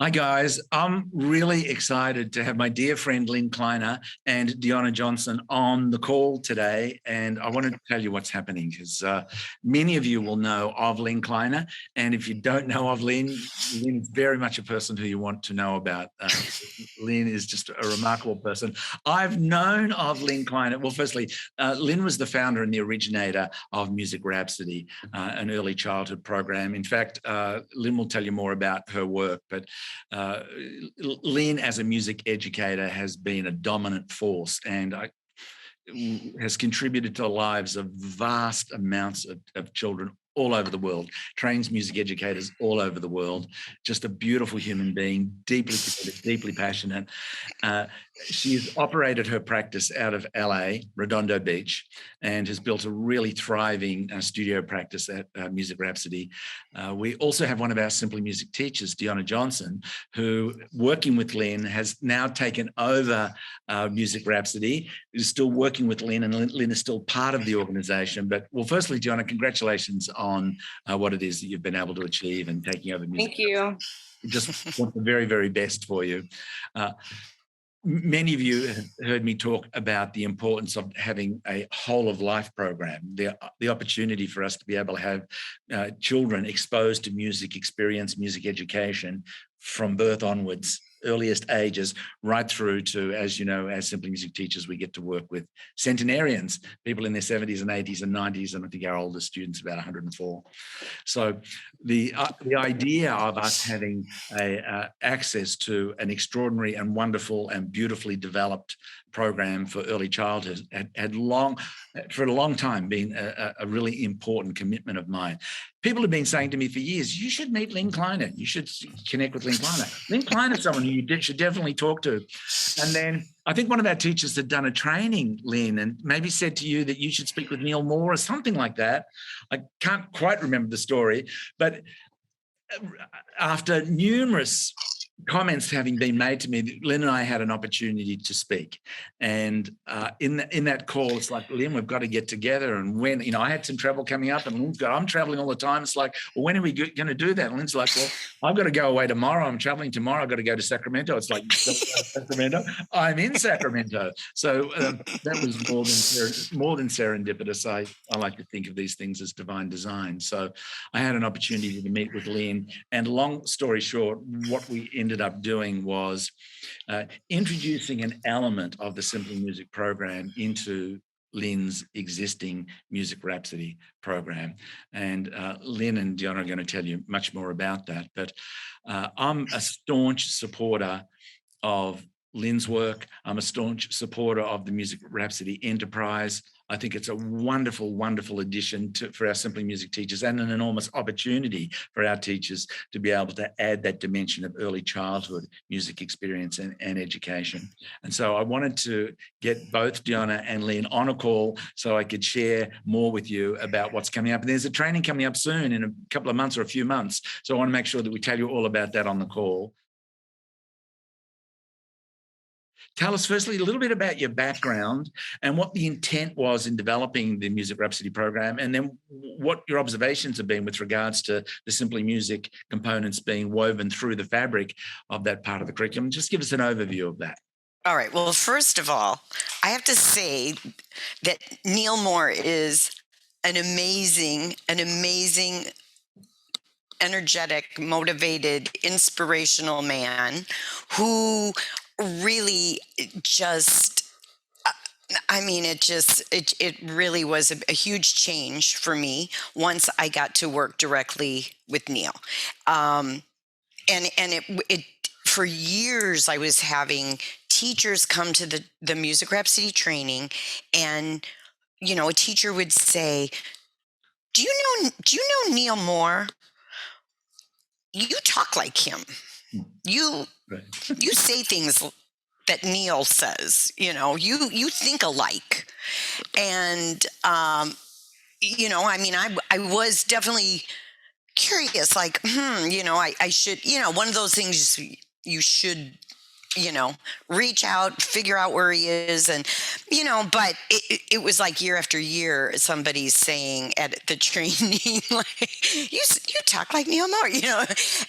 Hi, guys. I'm really excited to have my dear friend Lynn Kleiner and Deonna Johnson on the call today. And I want to tell you what's happening because many of you will know of Lynn Kleiner. And if you don't know of Lynn, Lynn is very much a person who you want to know about. Lynn is just a remarkable person. I've known of Lynn Kleiner. Well, firstly, Lynn was the founder and the originator of Music Rhapsody, an early childhood program. In fact, Lynn will tell you more about her work, but Lynn, as a music educator, has been a dominant force and has contributed to the lives of vast amounts of children all over the world, trains music educators all over the world, just a beautiful human being, deeply committed, deeply passionate. She's operated her practice out of LA, Redondo Beach, and has built a really thriving studio practice at Music Rhapsody. We also have one of our Simply Music teachers, Deonna Johnson, who, working with Lynn, has now taken over Music Rhapsody, is still working with Lynn, and Lynn is still part of the organization. But, well, firstly, Deonna, congratulations on what it is that you've been able to achieve and taking over Music. Thank you. Just want the very, very best for you. Many of you have heard me talk about the importance of having a whole of life program, the opportunity for us to be able to have children exposed to music, experience music education from birth onwards, earliest ages, right through to, as you know, as Simply Music teachers, we get to work with centenarians, people in their 70s and 80s and 90s, and I think our oldest student's about 104. So the idea of us having access to an extraordinary and wonderful and beautifully developed program for early childhood had for a long time been a really important commitment of mine. People have been saying to me for years, you should meet Lynn Kleiner. You should connect with Lynn Kleiner. Lynn Kleiner is someone who you should definitely talk to. And then I think one of our teachers had done a training, Lynn, and maybe said to you that you should speak with Neil Moore or something like that. I can't quite remember the story, but after numerous comments having been made to me, Lynn and I had an opportunity to speak. And in that call, it's like, Lynn, we've got to get together. And when, I had some travel coming up, and Lynn's got, I'm traveling all the time. It's like, well, when are we going to do that? And Lynn's like, well, I've got to go away tomorrow. I'm traveling tomorrow. I've got to go to Sacramento. It's like, Sacramento? I'm in Sacramento. So that was more than serendipitous. I like to think of these things as divine design. So I had an opportunity to meet with Lynn. And long story short, what we ended up doing was introducing an element of the Simply Music program into Lynn's existing Music Rhapsody program. And Lynn and Deonna are going to tell you much more about that. But I'm a staunch supporter of Lynn's work. I'm a staunch supporter of the Music Rhapsody enterprise. I think it's a wonderful, wonderful addition for our Simply Music teachers, and an enormous opportunity for our teachers to be able to add that dimension of early childhood music experience and education. And so I wanted to get both Deonna and Lynn on a call so I could share more with you about what's coming up. And there's a training coming up soon in a couple of months or a few months. So I want to make sure that we tell you all about that on the call. Tell us firstly a little bit about your background and what the intent was in developing the Music Rhapsody program, and then what your observations have been with regards to the Simply Music components being woven through the fabric of that part of the curriculum. Just give us an overview of that. All right. Well, first of all, I have to say that Neil Moore is an amazing, energetic, motivated, inspirational man who really just, it really was a huge change for me once I got to work directly with Neil. And it for years I was having teachers come to the Music Rhapsody training, and a teacher would say, do you know Neil Moore? You talk like him. You say things that Neil says, you think alike. And, I was definitely curious, like, I should, one of those things you should reach out, figure out where he is. And, but it was like year after year, somebody's saying at the training, like, you talk like Neil Moore,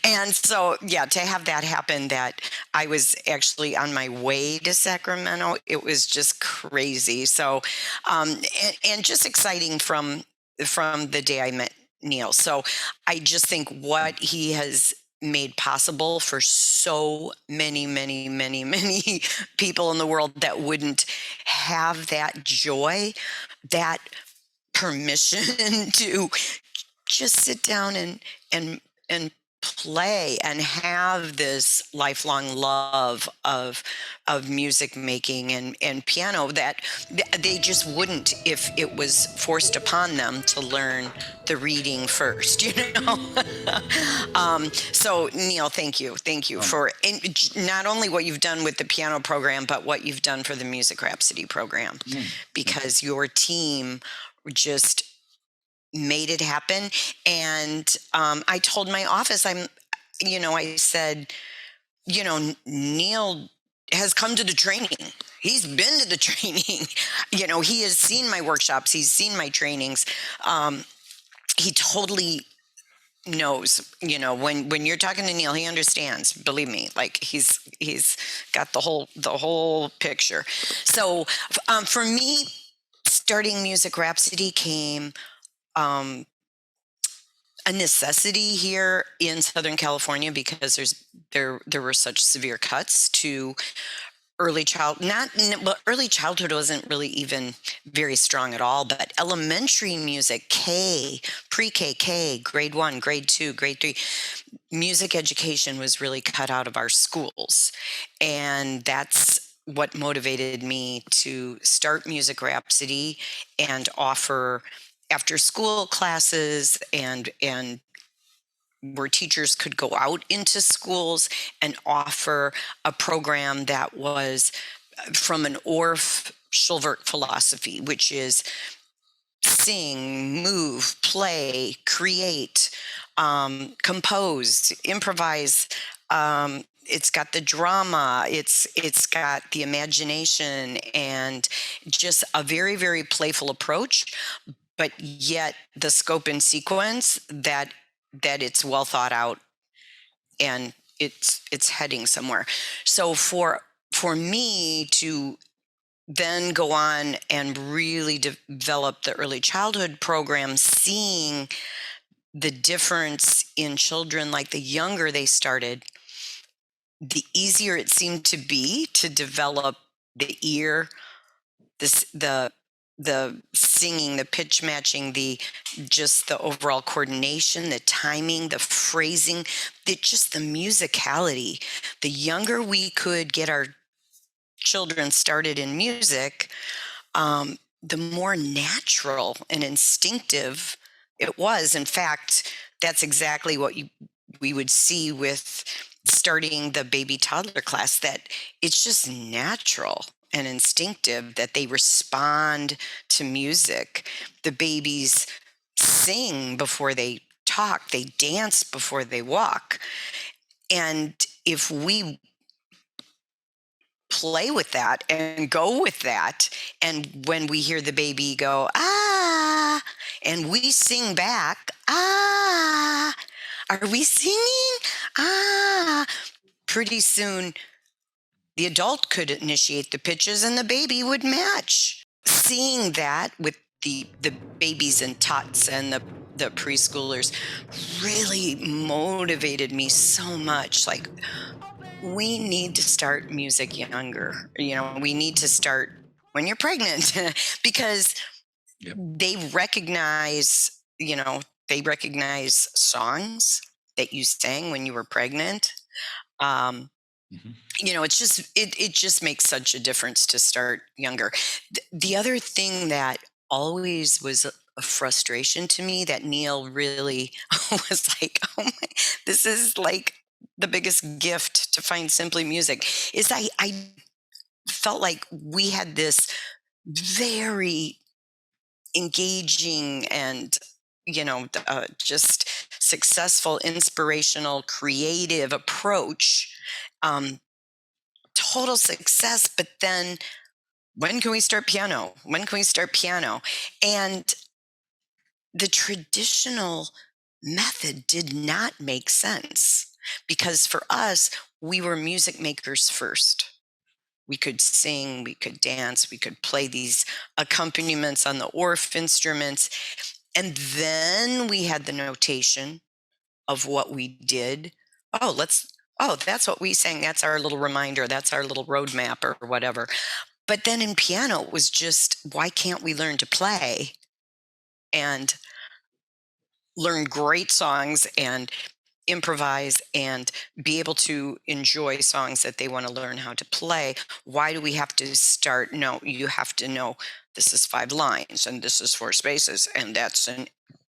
And so, yeah, to have that happen, that I was actually on my way to Sacramento, it was just crazy. So, and just exciting from the day I met Neil. So I just think what he has made possible for so many, many, many, many people in the world that wouldn't have that joy, that permission to just sit down and play and have this lifelong love of music making and piano that they just wouldn't if it was forced upon them to learn the reading first. So Neil, thank you for not only what you've done with the piano program, but what you've done for the Music Rhapsody program, because your team just made it happen. And I told my office, I said, Neil has come to the training. He's been to the training. He has seen my workshops. He's seen my trainings. He totally knows, when you're talking to Neil, he understands, believe me, like he's got the whole picture. So for me, starting Music Rhapsody came a necessity here in Southern California, because there were such severe cuts to early childhood wasn't really even very strong at all, but elementary music, pre-K, grade 1, grade 2, grade 3, music education was really cut out of our schools. And that's what motivated me to start Music Rhapsody and offer after school classes, and where teachers could go out into schools and offer a program that was from an Orff Schulwerk philosophy, which is sing, move, play, create, compose, improvise. It's got the drama, it's got the imagination, and just a very, very playful approach, but yet the scope and sequence that it's well thought out, and it's heading somewhere. So for me to then go on and really develop the early childhood program, seeing the difference in children, like the younger they started, the easier it seemed to be to develop the ear, the singing, the pitch matching, just the overall coordination, the timing, the phrasing, just the musicality. The younger we could get our children started in music, the more natural and instinctive it was. In fact, that's exactly what we would see with starting the baby toddler class, that it's just natural and instinctive that they respond to music. The babies sing before they talk, they dance before they walk. And if we play with that and go with that, and when we hear the baby go, ah, and we sing back, ah, are we singing? Ah, pretty soon the adult could initiate the pitches and the baby would match. Seeing that with the babies and tots and the preschoolers really motivated me so much. Like, we need to start music younger. We need to start when you're pregnant because they recognize, songs that you sang when you were pregnant. It's just, it just makes such a difference to start younger. The other thing that always was a frustration to me, that Neil really was like, oh my, this is like the biggest gift to find Simply Music, is I felt like we had this very engaging and just successful, inspirational, creative approach total success. But then when can we start piano? When can we start piano? And the traditional method did not make sense, because for us, we were music makers first. We could sing, we could dance, we could play these accompaniments on the Orff instruments. And then we had the notation of what we did. Oh, that's what we sang. That's our little reminder. That's our little roadmap or whatever. But then in piano, it was just, why can't we learn to play and learn great songs and improvise and be able to enjoy songs that they want to learn how to play? Why do we have to start? No, you have to know this is 5 lines and this is 4 spaces and that's an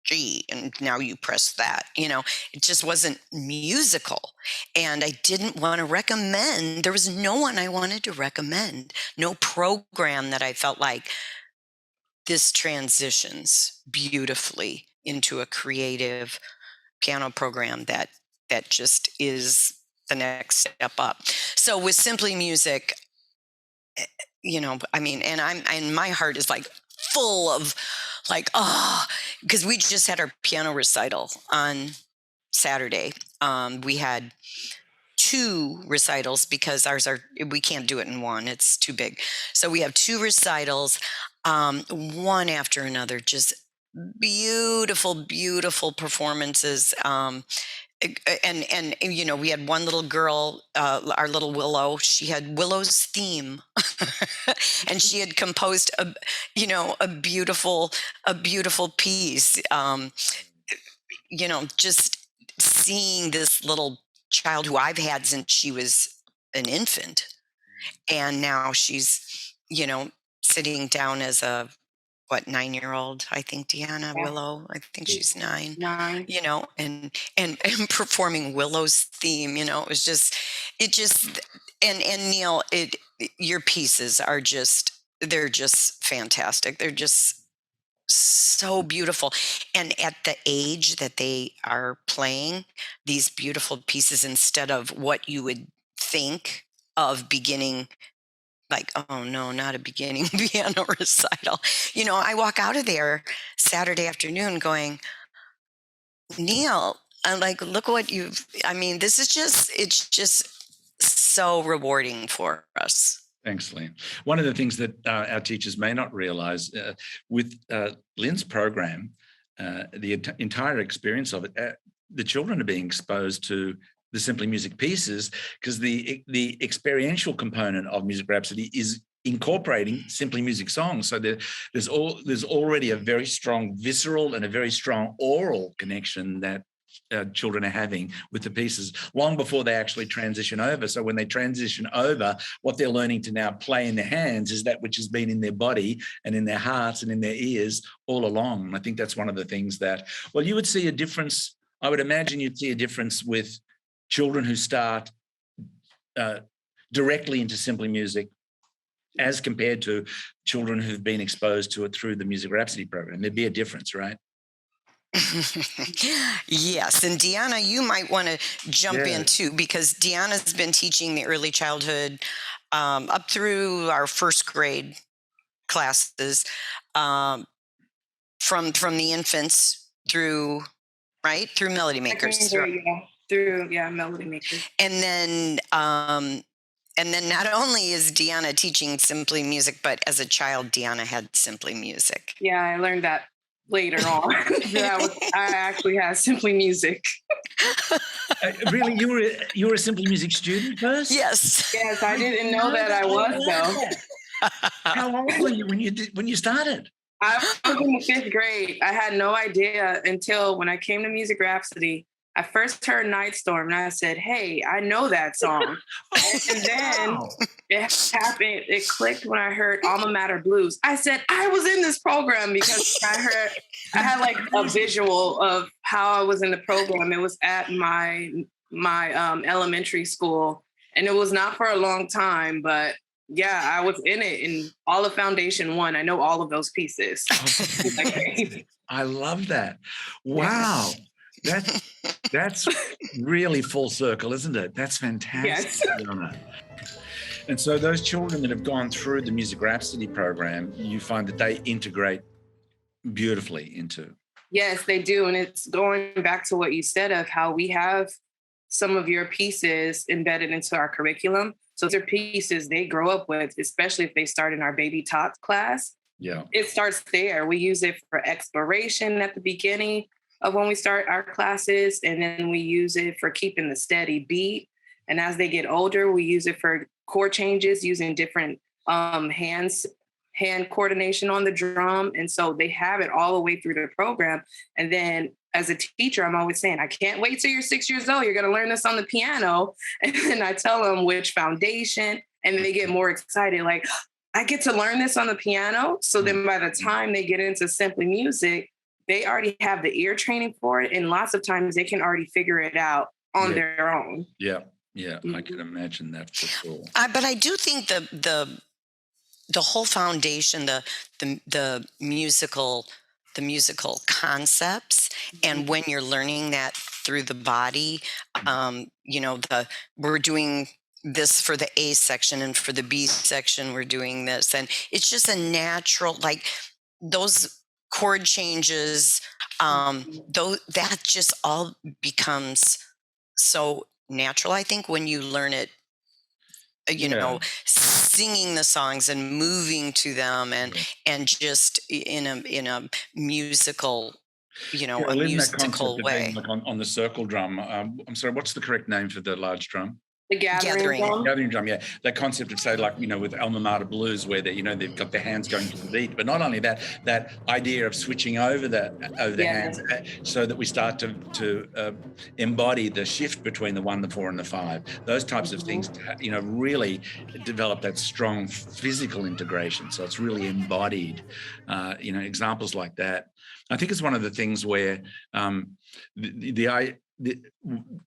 G, and now you press that. It just wasn't musical. And I didn't want to recommend, there was no one I wanted to recommend, no program that I felt like this transitions beautifully into a creative piano program that just is the next step up. So with Simply Music, and my heart is like full of like, because we just had our piano recital on Saturday. We had 2 recitals because we can't do it in one. It's too big. So we have 2 recitals, one after another, just beautiful, beautiful performances. And we had one little girl, our little Willow. She had Willow's theme, and she had composed a beautiful piece. Just seeing this little child who I've had since she was an infant, and now she's sitting down as a 9-year-old, I think, Deonna. Yeah. Willow, I think she's 9. 9. And performing Willow's theme. It was just and Neil, your pieces are they're just fantastic. They're just so beautiful. And at the age that they are playing these beautiful pieces, instead of what you would think of beginning, like, oh no, not a beginning piano recital. I walk out of there Saturday afternoon going, Neil, I'm like, look what this is it's just so rewarding for us. Thanks, Lynn. One of the things that our teachers may not realize with Lynn's program, the entire experience of it, the children are being exposed to the Simply Music pieces, because the experiential component of Music Rhapsody is incorporating Simply Music songs. So there's already a very strong visceral and a very strong oral connection that children are having with the pieces long before they actually transition over. So when they transition over, what they're learning to now play in their hands is that which has been in their body and in their hearts and in their ears all along. And I think that's one of the things that, well, you would see a difference. I would imagine you'd see a difference with children who start directly into Simply Music as compared to children who've been exposed to it through the Music Rhapsody program. There'd be a difference, right? Yes. And Deonna, you might want to jump in too, because Deonna's been teaching the early childhood up through our first grade classes, from the infants through Melody Makers. Through Melody Makers. And then not only is Deonna teaching Simply Music, but as a child, Deonna had Simply Music. Yeah, I learned that later on. I actually had Simply Music. Really, you were a Simply Music student first? Yes. Yes, I didn't know that I was though. How old were you when you started? I was in the 5th grade. I had no idea until when I came to Music Rhapsody. I first heard Night Storm and I said, hey, I know that song. And then it happened. It clicked when I heard Alma Mater Blues. I said, I was in this program, because I had like a visual of how I was in the program. It was at my elementary school, and it was not for a long time, but yeah, I was in it in all of Foundation 1. I know all of those pieces. I love that. Wow. That's really full circle, isn't it? That's fantastic. Yes. And so those children that have gone through the Music Rhapsody program, you find that they integrate beautifully into. Yes, they do. And it's going back to what you said of how we have some of your pieces embedded into our curriculum. So those are pieces they grow up with, especially if they start in our baby talk class. Yeah. It starts there. We use it for exploration at the beginning of when we start our classes. And then we use it for keeping the steady beat. And as they get older, we use it for chord changes using different hand coordination on the drum. And so they have it all the way through the program. And then as a teacher, I'm always saying, I can't wait till you're 6 years old. You're going to learn this on the piano. And then I tell them which foundation, and they get more excited. Like, I get to learn this on the piano. So then by the time they get into simply music, they already have the ear training for it. And lots of times they can already figure it out on their own. Yeah. Yeah. I can imagine that for sure. But I do think the whole foundation, the musical concepts, and when you're learning that through the body, we're doing this for the A section, and for the B section we're doing this, and it's just a natural, like those chord changes, though that just all becomes so natural, I think, when you learn it, singing the songs and moving to them, and just in a musical, a musical way. Like on the circle drum. I'm sorry, what's the correct name for the large drum? The gathering drum, yeah. That concept of, say, like, with Alma Mater Blues, where they've got their hands going to the beat, but not only that, that idea of switching over the hands, so that we start to embody the shift between the 1, the 4, and the 5. Those types of things, really develop that strong physical integration. So it's really embodied. Examples like that. I think it's one of the things where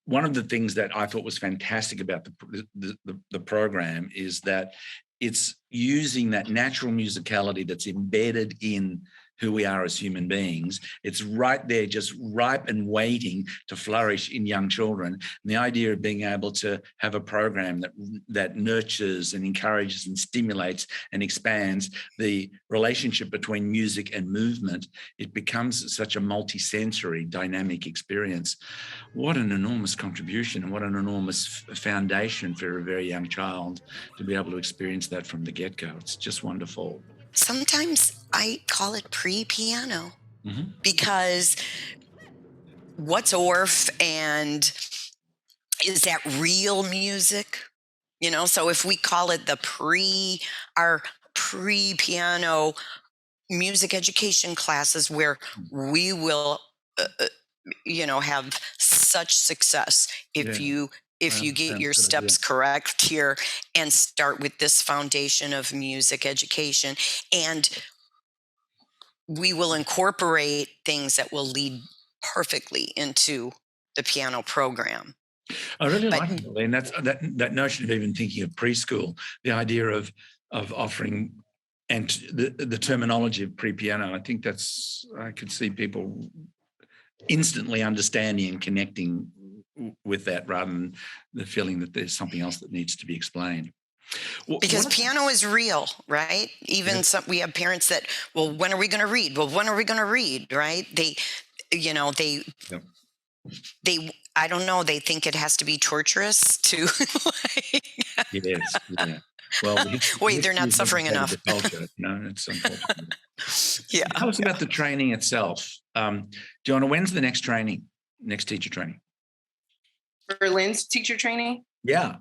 one of the things that I thought was fantastic about the program is that it's using that natural musicality that's embedded in who we are as human beings. It's right there, just ripe and waiting to flourish in young children. And the idea of being able to have a program that nurtures and encourages and stimulates and expands the relationship between music and movement, it becomes such a multi-sensory, dynamic experience. What an enormous contribution, and what an enormous foundation for a very young child to be able to experience that from the get-go. It's just wonderful. Sometimes I call it pre-piano, because what's Orff, and is that real music? So if we call it our pre-piano music education classes, where we will, have such success if you get your steps correct here and start with this foundation of music education, and we will incorporate things that will lead perfectly into the piano program. I really like it, and that's that notion of even thinking of preschool, the idea of offering, and the terminology of pre-piano. I think I could see people instantly understanding and connecting with that, rather than the feeling that there's something else that needs to be explained. Because piano is real, right? Even we have parents that, well, when are we going to read? Well, when are we going to read? Right? They I don't know. They think it has to be torturous to. It is. Yeah. Well, wait, they're not suffering enough. It's unfortunate. Yeah. Tell us about the training itself. Deonna, when's the next teacher training? For Lynn's teacher training? Yeah.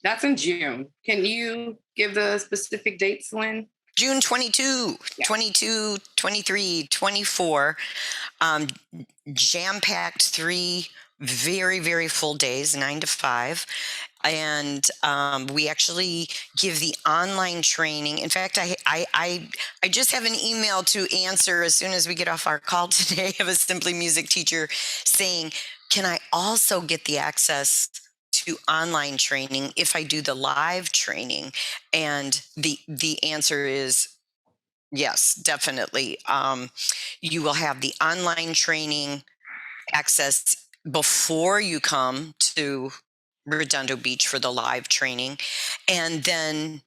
That's in June. Can you give the specific dates, Lynn? June 22, 22, 23, 24. Jam-packed 3 very, very full days, 9 to 5. And we actually give the online training. In fact, I just have an email to answer as soon as we get off our call today of a Simply Music teacher saying, can I also get the access to online training if I do the live training? And the answer is yes, definitely. You will have the online training access before you come to Redondo Beach for the live training. And then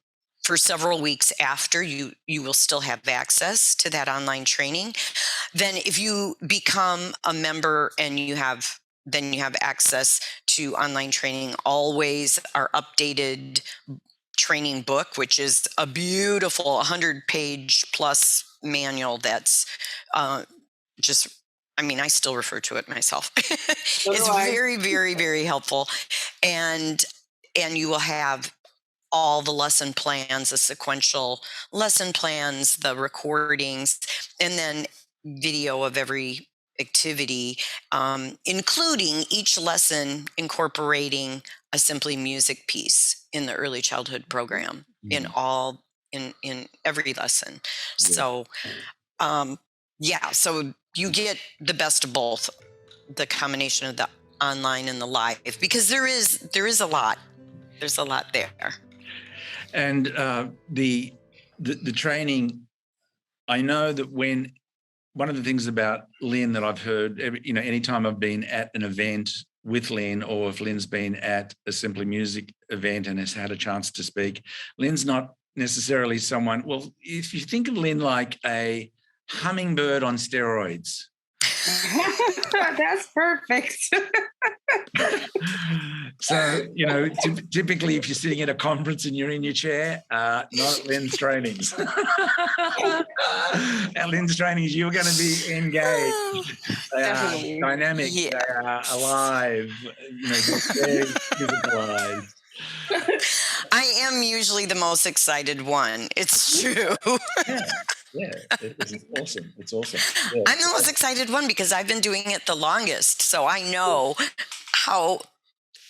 for several weeks after, you will still have access to that online training. Then if you become a member and you have access to online training, always our updated training book, which is a beautiful 100-page plus manual that's just, I mean, I still refer to it myself. It's very, very, very helpful. And you will have all the lesson plans, the sequential lesson plans, the recordings, and then video of every activity, including each lesson incorporating a Simply Music piece in the early childhood program in every lesson. Yeah. So, so you get the best of both, the combination of the online and the live, because there is a lot. There's a lot there. And the training, I know that when one of the things about Lynn that I've heard, anytime I've been at an event with Lynn, or if Lynn's been at a Simply Music event and has had a chance to speak, Lynn's not necessarily someone, well, if you think of Lynn like a hummingbird on steroids. That's perfect. So, typically if you're sitting at a conference and you're in your chair, not at Lynn's trainings. At Lynn's trainings, you're going to be engaged. They are dynamic. Yeah. They are alive. They're physicalized. I am usually the most excited one. It's true. Yeah, it's awesome. It's awesome. Yeah. I'm the most excited one because I've been doing it the longest. So I know how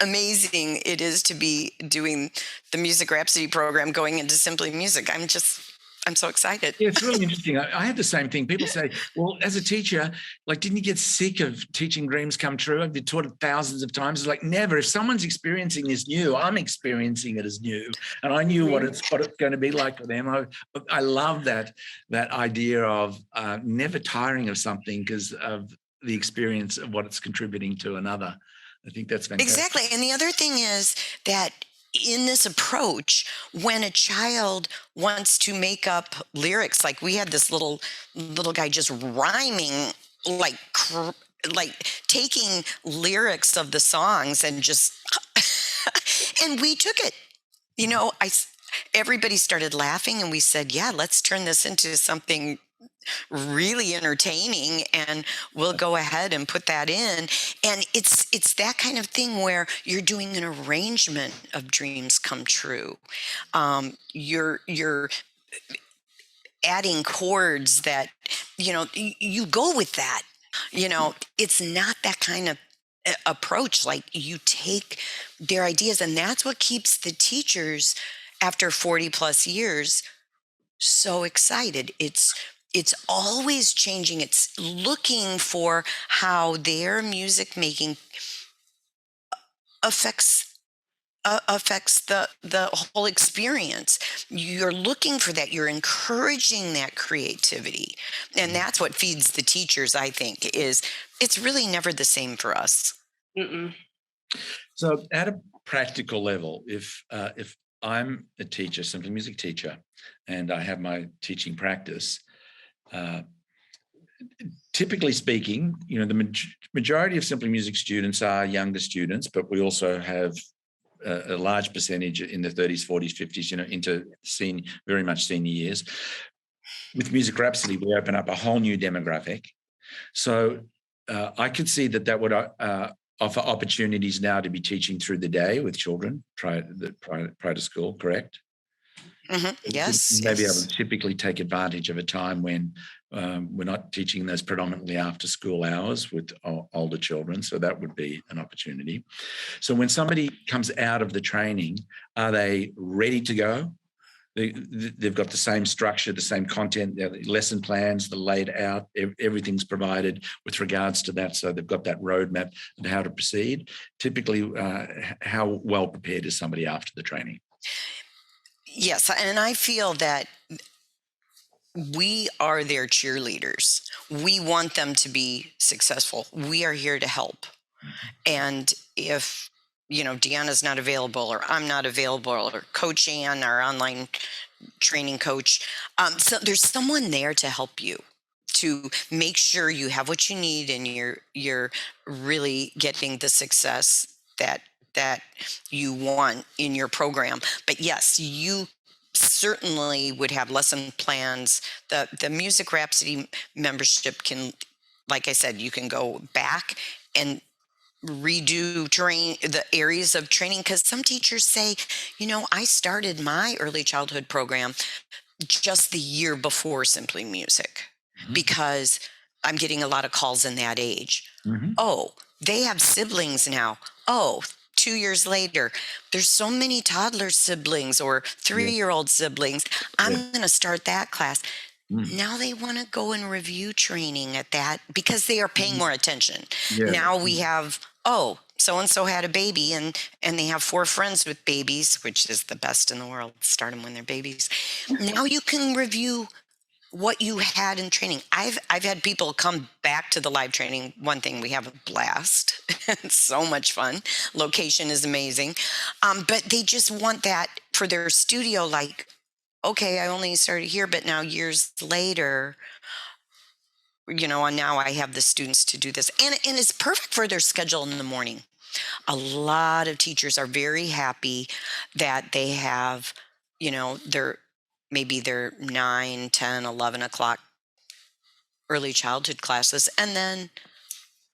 amazing it is to be doing the Music Rhapsody program going into Simply Music. I'm so excited. Yeah, it's really interesting. I had the same thing. People say, well, as a teacher, didn't you get sick of teaching Dreams Come True? I've been taught it thousands of times. It's like, never. If someone's experiencing this new, I'm experiencing it as new. And I knew what it's going to be like for them. I love that idea of never tiring of something because of the experience of what it's contributing to another. I think that's fantastic. Exactly. And the other thing is that in this approach, when a child wants to make up lyrics, like we had this little guy just rhyming, like taking lyrics of the songs and just, and we took it, everybody started laughing and we said, yeah, let's turn this into something really entertaining, and we'll go ahead and put that in. And it's that kind of thing where you're doing an arrangement of Dreams Come True. You're adding chords that you go with that. It's not that kind of approach. Like, you take their ideas, and that's what keeps the teachers after 40 plus years so excited. It's always changing. It's looking for how their music making affects the whole experience. You're looking for that. You're encouraging that creativity. And that's what feeds the teachers, I think, is it's really never the same for us. Mm-mm. So at a practical level, if I'm a teacher, Simply Music teacher, and I have my teaching practice, typically speaking, the majority of Simply Music students are younger students, but we also have a large percentage in the 30s, 40s, 50s, into very much senior years. With Music Rhapsody, we open up a whole new demographic. So I could see that would offer opportunities now to be teaching through the day with children prior to school, correct? Mm-hmm. Yes. Maybe able to typically take advantage of a time when we're not teaching those predominantly after school hours with older children. So that would be an opportunity. So when somebody comes out of the training, are they ready to go? They've got the same structure, the same content, the lesson plans, the laid out, everything's provided with regards to that. So they've got that roadmap of how to proceed. Typically, how well prepared is somebody after the training? Yes, and I feel that we are their cheerleaders. We want them to be successful. We are here to help. And if Deanna's not available, or I'm not available, or Coach Ann, our online training coach. So there's someone there to help you, to make sure you have what you need, and you're really getting the success that you want in your program. But yes, you certainly would have lesson plans. The Music Rhapsody membership can, like I said, you can go back and redo the areas of training, because some teachers say, I started my early childhood program just the year before Simply Music, because I'm getting a lot of calls in that age. Oh, they have siblings now. Oh, 2 years later, there's so many toddler siblings or 3-year-old siblings. I'm going to start that class. Now they want to go and review training at that, because they are paying more attention. Now we have, so-and-so had a baby, and they have 4 friends with babies, which is the best in the world. Start them when they're babies. Now you can review what you had in training. I've had people come back to the live training. One thing, we have a blast. It's so much fun. Location is amazing. But they just want that for their studio. Like, okay, I only started here, but now years later, and now I have the students to do this. And it's perfect for their schedule in the morning. A lot of teachers are very happy that they have, their 9, 10, 11 o'clock early childhood classes, and then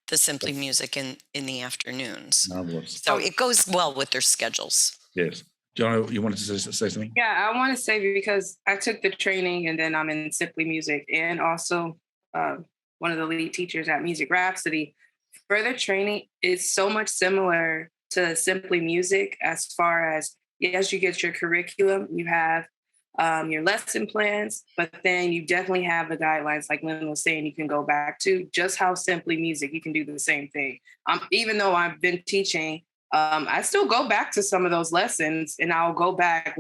the Simply Music in the afternoons. Marvelous. So it goes well with their schedules. Yes. Deonna, you wanted to say something? Yeah, I want to say, because I took the training and then I'm in Simply Music, and also one of the lead teachers at Music Rhapsody. Further training is so much similar to Simply Music, as far as, yes, you get your curriculum, you have your lesson plans, but then you definitely have the guidelines, like Lynn was saying, you can go back to. Just how Simply Music, you can do the same thing. Even though I've been teaching, I still go back to some of those lessons, and I'll go back.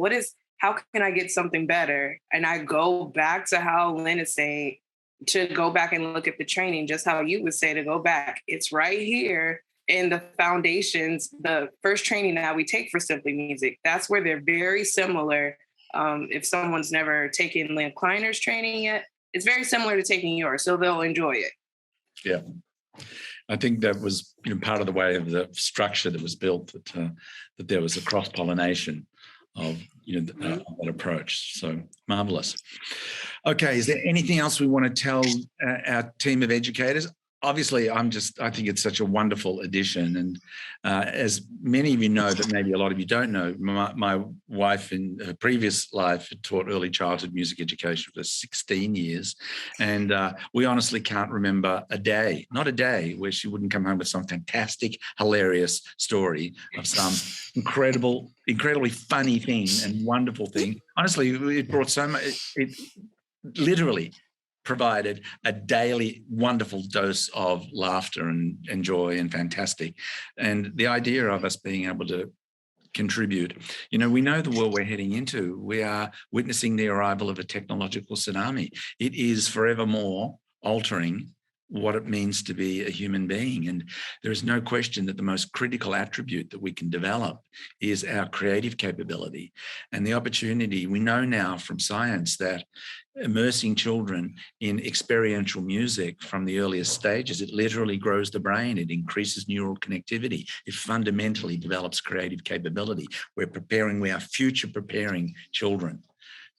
How can I get something better? And I go back to how Lynn is saying, to go back and look at the training, just how you would say to go back. It's right here in the foundations, the first training that we take for Simply Music. That's where they're very similar. If someone's never taken Lynn Kleiner's training yet, it's very similar to taking yours, so they'll enjoy it. Yeah. I think that was part of the way of the structure that was built, that there was a cross-pollination of that approach. So marvelous. Okay, is there anything else we want to tell our team of educators? Obviously, I think it's such a wonderful addition. And as many of you know, but maybe a lot of you don't know, my wife in her previous life had taught early childhood music education for 16 years. And we honestly can't remember not a day, where she wouldn't come home with some fantastic, hilarious story of some incredibly funny thing and wonderful thing. Honestly, it brought so much, it literally provided a daily wonderful dose of laughter and joy and fantastic. And the idea of us being able to contribute, we know the world we're heading into. We are witnessing the arrival of a technological tsunami. It is forevermore altering what it means to be a human being. And there is no question that the most critical attribute that we can develop is our creative capability and the opportunity. We know now from science that immersing children in experiential music from the earliest stages, it literally grows the brain, it increases neural connectivity, it fundamentally develops creative capability. We are future preparing children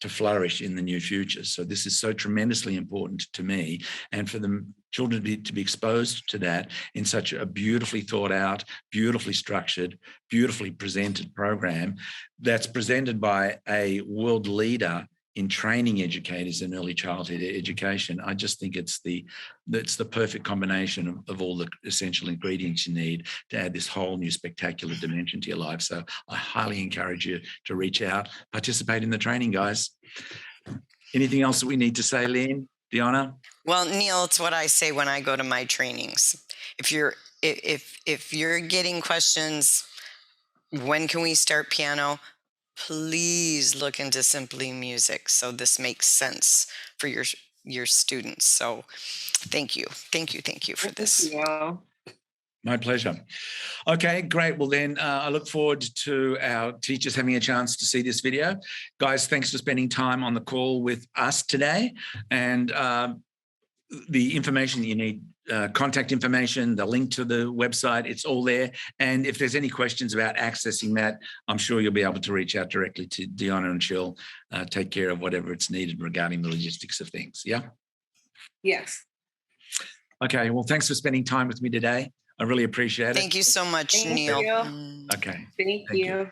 to flourish in the new future. So this is so tremendously important to me, and for the children to be exposed to that in such a beautifully thought out, beautifully structured, beautifully presented program that's presented by a world leader in training educators in early childhood education. I just think it's the perfect combination of all the essential ingredients you need to add this whole new spectacular dimension to your life. So I highly encourage you to reach out, participate in the training, guys. Anything else that we need to say, Lynn, Deonna? Well, Neil, it's what I say when I go to my trainings. If you're getting questions, when can we start piano? Please look into Simply Music, so this makes sense for your students. So thank you for this. Yeah. My pleasure. Okay, great. Well, then I look forward to our teachers having a chance to see this video. Guys, thanks for spending time on the call with us today. And the information that you need, contact information, the link to the website, it's all there. And if there's any questions about accessing that, I'm sure you'll be able to reach out directly to Deonna and she'll take care of whatever it's needed regarding the logistics of things. Yeah? Yes. Okay, well, thanks for spending time with me today. I really appreciate it. Thank you so much, Thank Neil. you. Okay. Thank you.